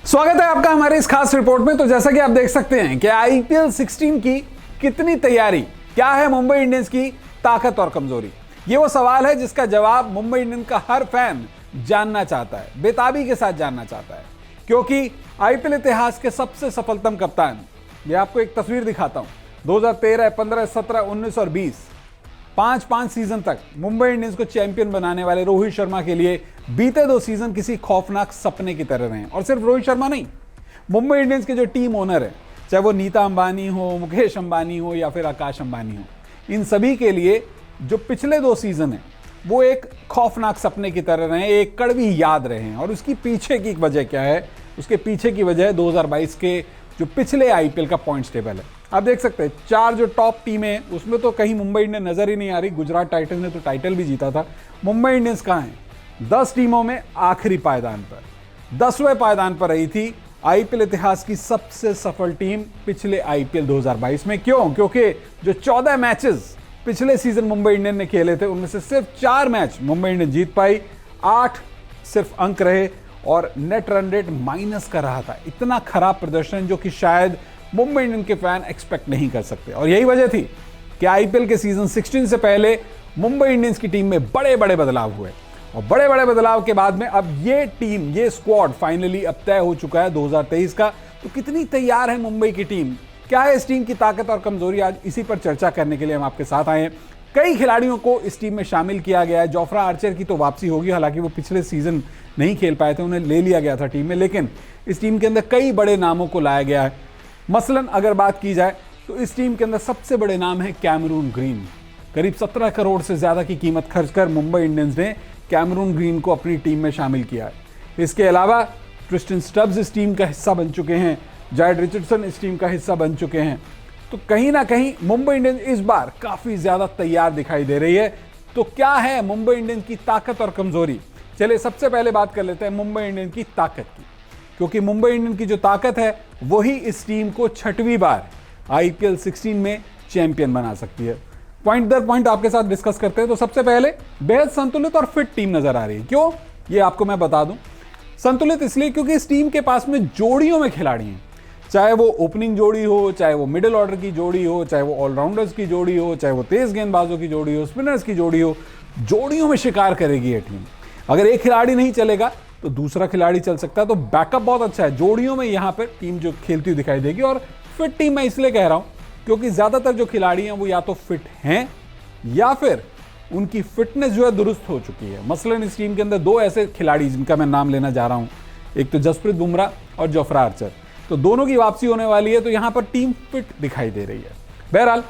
स्वागत है आपका हमारे इस खास रिपोर्ट में। तो जैसा कि आप देख सकते हैं कि आईपीएल 16 की कितनी तैयारी, क्या है मुंबई इंडियंस की ताकत और कमजोरी, ये वो सवाल है जिसका जवाब मुंबई इंडियंस का हर फैन जानना चाहता है, बेताबी के साथ जानना चाहता है। क्योंकि आईपीएल इतिहास के सबसे सफलतम कप्तान, ये आपको एक तस्वीर दिखाता हूं, 2013, 15, 17, 19 और 20 पांच सीजन तक मुंबई इंडियंस को चैंपियन बनाने वाले रोहित शर्मा के लिए बीते 2 सीजन किसी खौफनाक सपने की तरह रहे। और सिर्फ रोहित शर्मा नहीं, मुंबई इंडियंस के जो टीम ओनर है, चाहे वो नीता अंबानी हो, मुकेश अंबानी हो या फिर आकाश अंबानी हो, इन सभी के लिए जो पिछले 2 सीजन है वो एक खौफनाक सपने की तरह रहे, एक कड़वी याद रहे हैं। और उसकी पीछे की वजह क्या है? उसके पीछे की वजह है 2022 के जो पिछले आईपीएल का पॉइंट्स टेबल है। आप देख सकते हैं 4 जो टॉप टीमें हैं उसमें तो कहीं मुंबई इंडियंस नजर ही नहीं आ रही। गुजरात टाइटंस ने तो टाइटल भी जीता था, मुंबई इंडियंस कहाँ है? 10 टीमों में आखिरी पायदान पर, 10वें पायदान पर रही थी आईपीएल इतिहास की सबसे सफल टीम पिछले आईपीएल 2022 में। क्यों? क्योंकि जो 14 मैचेस पिछले सीजन मुंबई इंडियंस ने खेले थे उनमें से सिर्फ 4 मैच मुंबई इंडियंस जीत पाई, 8 सिर्फ अंक रहे और नेट रन रेट माइनस का रहा था। इतना खराब प्रदर्शन जो कि शायद मुंबई इंडियंस के फैन एक्सपेक्ट नहीं कर सकते। और यही वजह थी कि आईपीएल के सीजन 16 से पहले मुंबई इंडियंस की टीम में बड़े बड़े बदलाव हुए और बड़े बड़े बदलाव के बाद में अब ये टीम, ये स्क्वाड फाइनली अब तय हो चुका है 2023 का। तो कितनी तैयार है मुंबई की टीम, क्या है इस टीम की ताकत और कमजोरी, आज इसी पर चर्चा करने के लिए हम आपके साथ आए हैं। कई खिलाड़ियों को इस टीम में शामिल किया गया है। जोफ्रा आर्चर की तो वापसी होगी, हालांकि वो पिछले सीजन नहीं खेल पाए थे, उन्हें ले लिया गया था टीम में, लेकिन इस टीम के अंदर कई बड़े नामों को लाया गया है। मसलन अगर बात की जाए तो इस टीम के अंदर सबसे बड़े नाम है कैमरून ग्रीन। करीब 17 करोड़ से ज्यादा की कीमत खर्च कर मुंबई इंडियंस ने कैमरून ग्रीन को अपनी टीम में शामिल किया है। इसके अलावा ट्रिस्टन स्टब्स इस टीम का हिस्सा बन चुके हैं, जायड रिचर्डसन इस टीम का हिस्सा बन चुके हैं। तो कहीं ना कहीं मुंबई इंडियंस इस बार काफी ज्यादा तैयार दिखाई दे रही है। तो क्या है मुंबई इंडियंस की ताकत और कमजोरी? चलिए सबसे पहले बात कर लेते हैं मुंबई इंडियंस की ताकत की, क्योंकि मुंबई इंडियंस की जो ताकत है वही इस टीम को 6वीं बार आईपीएल 16 में चैंपियन बना सकती है। पॉइंट दर पॉइंट आपके साथ डिस्कस करते हैं। तो सबसे पहले बेहद संतुलित और फिट टीम नजर आ रही है। क्यों? ये आपको मैं बता दूं। संतुलित इसलिए क्योंकि इस टीम के पास में जोड़ियों में खिलाड़ी हैं, चाहे वो ओपनिंग जोड़ी हो, चाहे वो मिडिल ऑर्डर की जोड़ी हो, चाहे वो ऑलराउंडर्स की जोड़ी हो, चाहे वो तेज गेंदबाजों की जोड़ी हो, स्पिनर्स की जोड़ी हो, जोड़ियों में शिकार करेगी ये टीम। अगर एक खिलाड़ी नहीं चलेगा तो दूसरा खिलाड़ी चल सकता है। तो बैकअप बहुत अच्छा है, जोड़ियों में यहां पर टीम जो खेलती हुई दिखाई देगी। और फिट टीम मैं इसलिए कह रहा हूं क्योंकि ज्यादातर जो खिलाड़ी हैं वो या तो फिट हैं या फिर उनकी फिटनेस जो है दुरुस्त हो चुकी है। मसलन इस टीम के अंदर 2 ऐसे खिलाड़ी जिनका मैं नाम लेना जा रहा हूं, एक तो जसप्रीत बुमराह और जोफ्रा आर्चर, तो दोनों की वापसी होने वाली है। तो यहां पर टीम फिट दिखाई दे रही है। बहरहाल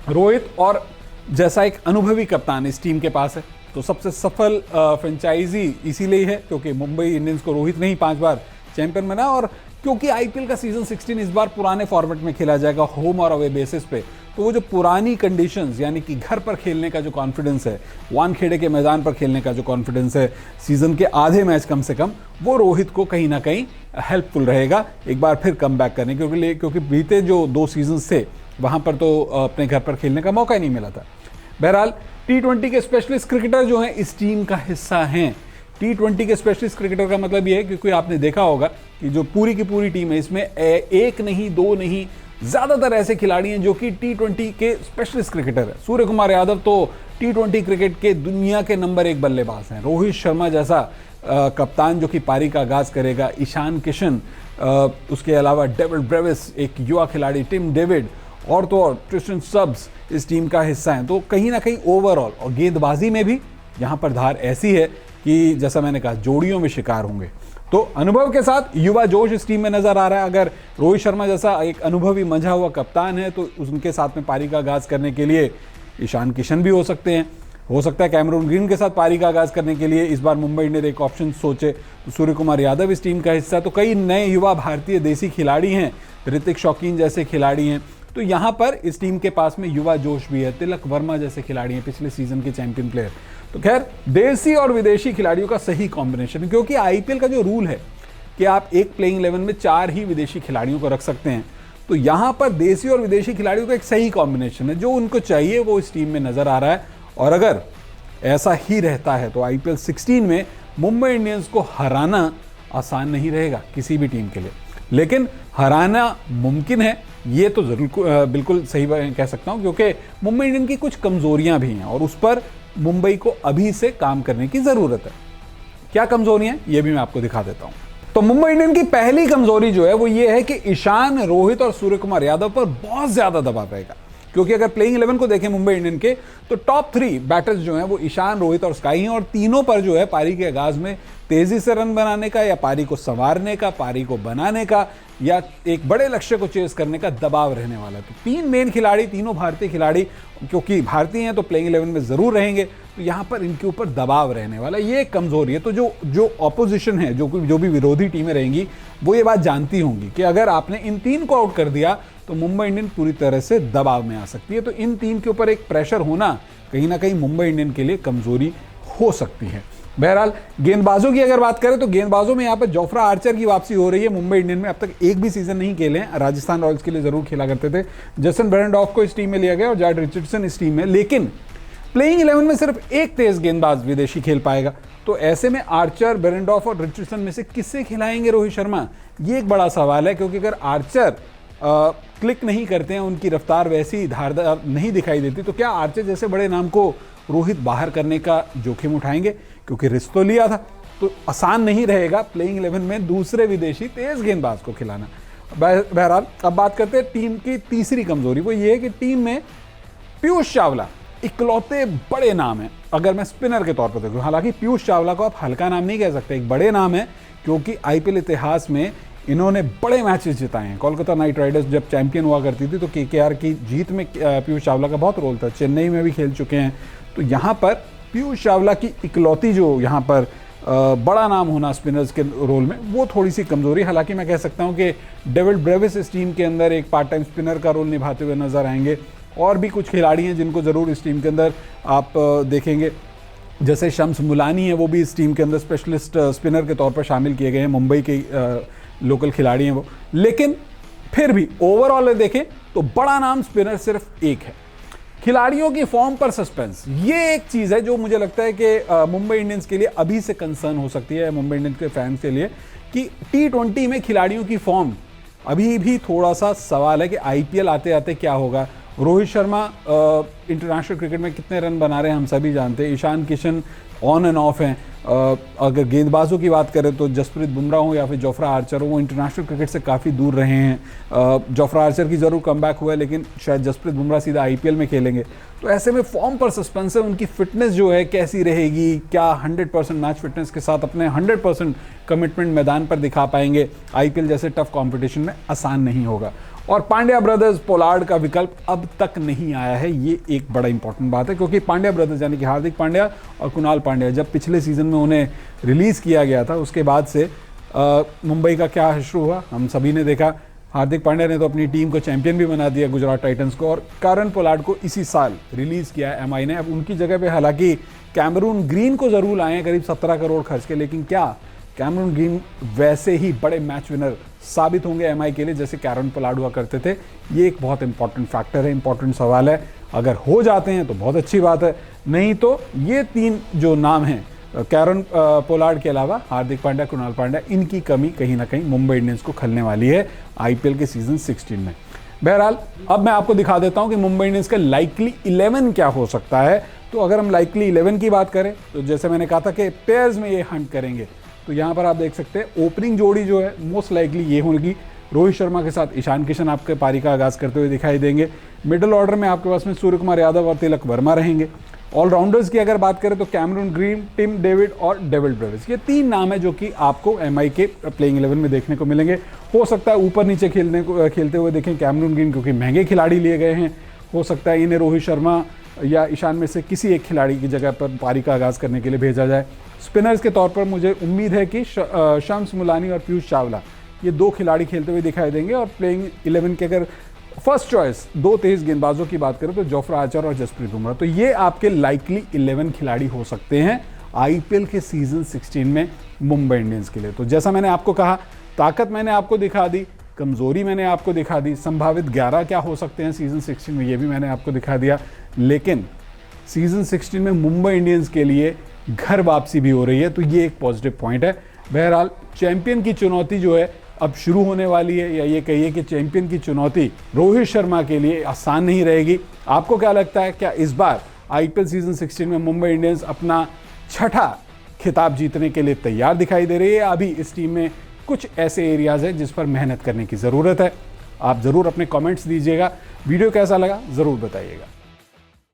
रोहित और जैसा एक अनुभवी कप्तान इस टीम के पास है, तो सबसे सफल फ्रेंचाइजी इसीलिए है क्योंकि मुंबई इंडियंस को रोहित ने ही 5 बार चैंपियन बना। और क्योंकि आईपीएल का सीजन 16 इस बार पुराने फॉर्मेट में खेला जाएगा, होम और अवे बेसिस पे, तो वो जो पुरानी कंडीशंस यानी कि घर पर खेलने का जो कॉन्फिडेंस है, वानखेड़े के मैदान पर खेलने का जो कॉन्फिडेंस है, सीजन के आधे मैच कम से कम, वो रोहित को कहीं ना कहीं हेल्पफुल रहेगा एक बार फिर कम बैक करने के, क्योंकि बीते जो 2 सीजन थे वहां पर तो अपने घर पर खेलने का मौका ही नहीं मिला था। बहरहाल T20 के स्पेशलिस्ट क्रिकेटर जो हैं इस टीम का हिस्सा हैं। T20 के स्पेशलिस्ट क्रिकेटर का मतलब यह है क्योंकि आपने देखा होगा कि जो पूरी की पूरी टीम है इसमें 1 नहीं 2 नहीं, ज्यादातर ऐसे खिलाड़ी हैं जो कि T20 के स्पेशलिस्ट क्रिकेटर है। सूर्य कुमार यादव तो T20 क्रिकेट के दुनिया के नंबर 1 बल्लेबाज हैं। रोहित शर्मा जैसा कप्तान जो कि पारी का आगाज करेगा, ईशान किशन, उसके अलावा डेविड ब्रेविस एक युवा खिलाड़ी, टिम डेविड, और तो और ट्रिस्टन स्टब्स इस टीम का हिस्सा हैं। तो कहीं ना कहीं ओवरऑल और गेंदबाजी में भी यहाँ पर धार ऐसी है कि जैसा मैंने कहा जोड़ियों में शिकार होंगे। तो अनुभव के साथ युवा जोश इस टीम में नजर आ रहा है। अगर रोहित शर्मा जैसा एक अनुभवी मंझा हुआ कप्तान है तो उनके साथ में पारी का आगाज करने के लिए ईशान किशन भी हो सकते हैं। हो सकता है कैमरून ग्रीन के साथ पारी का आगाज करने के लिए इस बार मुंबई इंडियंस एक ऑप्शन सोचे तो सूर्य कुमार यादव इस टीम का हिस्सा। तो कई नए युवा भारतीय देसी खिलाड़ी हैं, ऋतिक शौकीन जैसे खिलाड़ी हैं। तो यहाँ पर इस टीम के पास में युवा जोश भी है, तिलक वर्मा जैसे खिलाड़ी हैं, पिछले सीजन के चैंपियन प्लेयर। तो खैर देसी और विदेशी खिलाड़ियों का सही कॉम्बिनेशन है, क्योंकि आईपीएल का जो रूल है कि आप एक प्लेइंग 11 में 4 ही विदेशी खिलाड़ियों को रख सकते हैं, तो यहाँ पर देसी और विदेशी खिलाड़ियों का एक सही कॉम्बिनेशन है। जो उनको चाहिए वो इस टीम में नजर आ रहा है। और अगर ऐसा ही रहता है तो आईपीएल 16 में मुंबई इंडियंस को हराना आसान नहीं रहेगा किसी भी टीम के लिए, लेकिन हराना मुमकिन है, ये तो जरूर बिल्कुल सही कह सकता हूं, क्योंकि मुंबई इंडियंस की कुछ कमजोरियां भी हैं और उस पर मुंबई को अभी से काम करने की जरूरत है। क्या कमजोरियां हैं ये भी मैं आपको दिखा देता हूं। तो मुंबई इंडियंस की पहली कमजोरी जो है वो ये है कि ईशान, रोहित और सूर्य कुमार यादव पर बहुत ज्यादा दबाव रहेगा, क्योंकि अगर प्लेइंग 11 को देखें मुंबई इंडियंस के तो टॉप 3 बैटर्स जो हैं वो ईशान, रोहित और स्काई हैं और तीनों पर जो है पारी के आगाज में तेजी से रन बनाने का या पारी को संवारने का, पारी को बनाने का या एक बड़े लक्ष्य को चेस करने का दबाव रहने वाला है। तो 3 मेन खिलाड़ी, तीनों भारतीय खिलाड़ी, क्योंकि भारतीय हैं तो प्लेइंग 11 में जरूर रहेंगे, तो यहाँ पर इनके ऊपर दबाव रहने वाला है, ये एक कमजोरी है। तो जो ऑपोजिशन है, जो भी विरोधी टीमें रहेंगी वो ये बात जानती होंगी कि अगर आपने इन 3 को आउट कर दिया तो मुंबई इंडियन पूरी तरह से दबाव में आ सकती है। तो इन 3 के ऊपर एक प्रेशर होना कहीं ना कहीं मुंबई इंडियन के लिए कमजोरी हो सकती है। बहरहाल गेंदबाजों की अगर बात करें तो गेंदबाजों में यहाँ पर जोफ्रा आर्चर की वापसी हो रही है। मुंबई इंडियन में अब तक एक भी सीजन नहीं खेले हैं, राजस्थान रॉयल्स के लिए जरूर खेला करते थे। जसन बेरेंडॉर्फ को इस टीम में लिया गया और जॉर्ज रिचर्डसन इस टीम में, लेकिन प्लेइंग 11 में सिर्फ एक तेज गेंदबाज विदेशी खेल पाएगा। तो ऐसे में आर्चर, बेरेंडॉर्फ और रिचर्डसन में से किससे खिलाएंगे रोहित शर्मा, ये एक बड़ा सवाल है, क्योंकि अगर आर्चर क्लिक नहीं करते हैं, उनकी रफ्तार वैसी धारदार नहीं दिखाई देती, तो क्या आर्चर जैसे बड़े नाम को रोहित बाहर करने का जोखिम उठाएंगे, क्योंकि रिस्क तो लिया था। तो आसान नहीं रहेगा प्लेइंग 11 में दूसरे विदेशी तेज गेंदबाज को खिलाना। बहरहाल अब बात करते हैं टीम की तीसरी कमजोरी, वो ये है कि टीम में पीयूष चावला इकलौते बड़े नाम हैं अगर मैं स्पिनर के तौर पर देखूं। हालांकि पीयूष चावला को आप हल्का नाम नहीं कह सकते, एक बड़े नाम है, क्योंकि आईपीएल इतिहास में इन्होंने बड़े मैचेस जिताए हैं। कोलकाता नाइट राइडर्स जब चैंपियन हुआ करती थी तो केकेआर की जीत में पीयूष चावला का बहुत रोल था, चेन्नई में भी खेल चुके हैं। तो यहाँ पर पीयूष चावला की इकलौती जो यहाँ पर बड़ा नाम होना स्पिनर्स के रोल में, वो थोड़ी सी कमजोरी। हालांकि मैं कह सकता हूँ कि डेविड ब्रेविस इस टीम के अंदर एक पार्ट टाइम स्पिनर का रोल निभाते हुए नजर आएंगे। और भी कुछ खिलाड़ी हैं जिनको ज़रूर इस टीम के अंदर आप देखेंगे, जैसे शम्स मुलानी है, वो भी इस टीम के अंदर स्पेशलिस्ट स्पिनर के तौर पर शामिल किए गए हैं, मुंबई के लोकल खिलाड़ी हैं वो। लेकिन फिर भी ओवरऑल देखें तो बड़ा नाम स्पिनर सिर्फ एक है। खिलाड़ियों की फॉर्म पर सस्पेंस, ये एक चीज़ है जो मुझे लगता है कि मुंबई इंडियंस के लिए अभी से कंसर्न हो सकती है, मुंबई इंडियंस के फैंस के लिए, कि T20 में खिलाड़ियों की फॉर्म अभी भी थोड़ा सा सवाल है कि आईपीएल आते आते क्या होगा। रोहित शर्मा इंटरनेशनल क्रिकेट में कितने रन बना रहे हैं हम सभी जानते हैं। Ishan Kishan on and off हैं। अगर गेंदबाजों की बात करें तो जसप्रीत बुमराह हो या फिर जोफ्रा आर्चर हो, वो इंटरनेशनल क्रिकेट से काफ़ी दूर रहे हैं। जोफ्रा आर्चर की ज़रूर कमबैक हुआ है, लेकिन शायद जसप्रीत बुमराह सीधा आईपीएल में खेलेंगे। तो ऐसे में फॉर्म पर सस्पेंस है, उनकी फिटनेस जो है कैसी रहेगी, क्या 100% मैच फिटनेस के साथ अपने 100% कमिटमेंट मैदान पर दिखा पाएंगे, आईपीएल जैसे टफ कॉम्पिटिशन में आसान नहीं होगा। और पांड्या ब्रदर्स, पोलार्ड का विकल्प अब तक नहीं आया है, ये एक बड़ा इंपॉर्टेंट बात है, क्योंकि पांड्या ब्रदर्स यानी कि हार्दिक पांड्या और कुणाल पांड्या जब पिछले सीजन में उन्हें रिलीज़ किया गया था, उसके बाद से मुंबई का क्या हश्र हुआ हम सभी ने देखा। हार्दिक पांड्या ने तो अपनी टीम को चैंपियन भी बना दिया, गुजरात टाइटंस को, और कारण पोलार्ड को इसी साल रिलीज़ किया है एमआई ने। अब उनकी जगह पे हालांकि कैमरून ग्रीन को ज़रूर लाए हैं करीब 17 करोड़ खर्च के, लेकिन क्या कैमरून ग्रीन वैसे ही बड़े मैच विनर साबित होंगे एमआई के लिए जैसे कैरन पोलार्ड हुआ करते थे? ये एक बहुत इंपॉर्टेंट फैक्टर है, इंपॉर्टेंट सवाल है। अगर हो जाते हैं तो बहुत अच्छी बात है, नहीं तो ये 3 जो नाम हैं, कैरन पोलार्ड के अलावा हार्दिक पांड्या, कुणाल पांड्या, इनकी कमी कहीं ना कहीं मुंबई इंडियंस को खलने वाली है आईपीएल के सीजन 16 में। बहरहाल अब मैं आपको दिखा देता हूं कि मुंबई इंडियंस का लाइकली 11 क्या हो सकता है। तो अगर हम लाइकली 11 की बात करें तो जैसे मैंने कहा था कि पेयर्स में ये हंट करेंगे, तो यहाँ पर आप देख सकते हैं ओपनिंग जोड़ी जो है मोस्ट लाइकली ये होगी, रोहित शर्मा के साथ ईशान किशन आपके पारी का आगाज करते हुए दिखाई देंगे। मिडिल ऑर्डर में आपके पास में सूर्य कुमार यादव और तिलक वर्मा रहेंगे। ऑलराउंडर्स की अगर बात करें तो कैमरून ग्रीन, टिम डेविड और डेविड ब्रेविस, ये 3 नाम है जो कि आपको एमआई के प्लेइंग 11 में देखने को मिलेंगे। हो सकता है ऊपर नीचे खेलते हुए देखें कैमरून ग्रीन, क्योंकि महंगे खिलाड़ी लिए गए हैं। हो सकता है इन्हें रोहित शर्मा या ईशान में से किसी एक खिलाड़ी की जगह पर पारी का आगाज करने के लिए भेजा जाए। स्पिनर्स के तौर पर मुझे उम्मीद है कि शम्स मुलानी और पीयूष चावला, ये 2 खिलाड़ी खेलते हुए दिखाई देंगे। और प्लेइंग 11 के अगर फर्स्ट चॉइस 2 तेज गेंदबाजों की बात करें तो जोफ्रा आर्चर और जसप्रीत बुमराह, तो ये आपके लाइकली 11 खिलाड़ी हो सकते हैं आईपीएल के सीजन 16 में मुंबई इंडियंस के लिए। तो जैसा मैंने आपको कहा, ताकत मैंने आपको दिखा दी, कमजोरी मैंने आपको दिखा दी, संभावित 11 क्या हो सकते हैं सीजन 16 में, ये भी मैंने आपको दिखा दिया। लेकिन सीजन 16 में मुंबई इंडियंस के लिए घर वापसी भी हो रही है, तो ये एक पॉजिटिव पॉइंट है। बहरहाल चैंपियन की चुनौती जो है अब शुरू होने वाली है, या ये कहिए कि चैंपियन की चुनौती रोहित शर्मा के लिए आसान नहीं रहेगी। आपको क्या लगता है, क्या इस बार आईपीएल सीजन 16 में मुंबई इंडियंस अपना छठा खिताब जीतने के लिए तैयार दिखाई दे रही है? अभी इस टीम में कुछ ऐसे एरियाज हैं जिस पर मेहनत करने की ज़रूरत है। आप ज़रूर अपने कमेंट्स दीजिएगा। वीडियो कैसा लगा ज़रूर बताइएगा।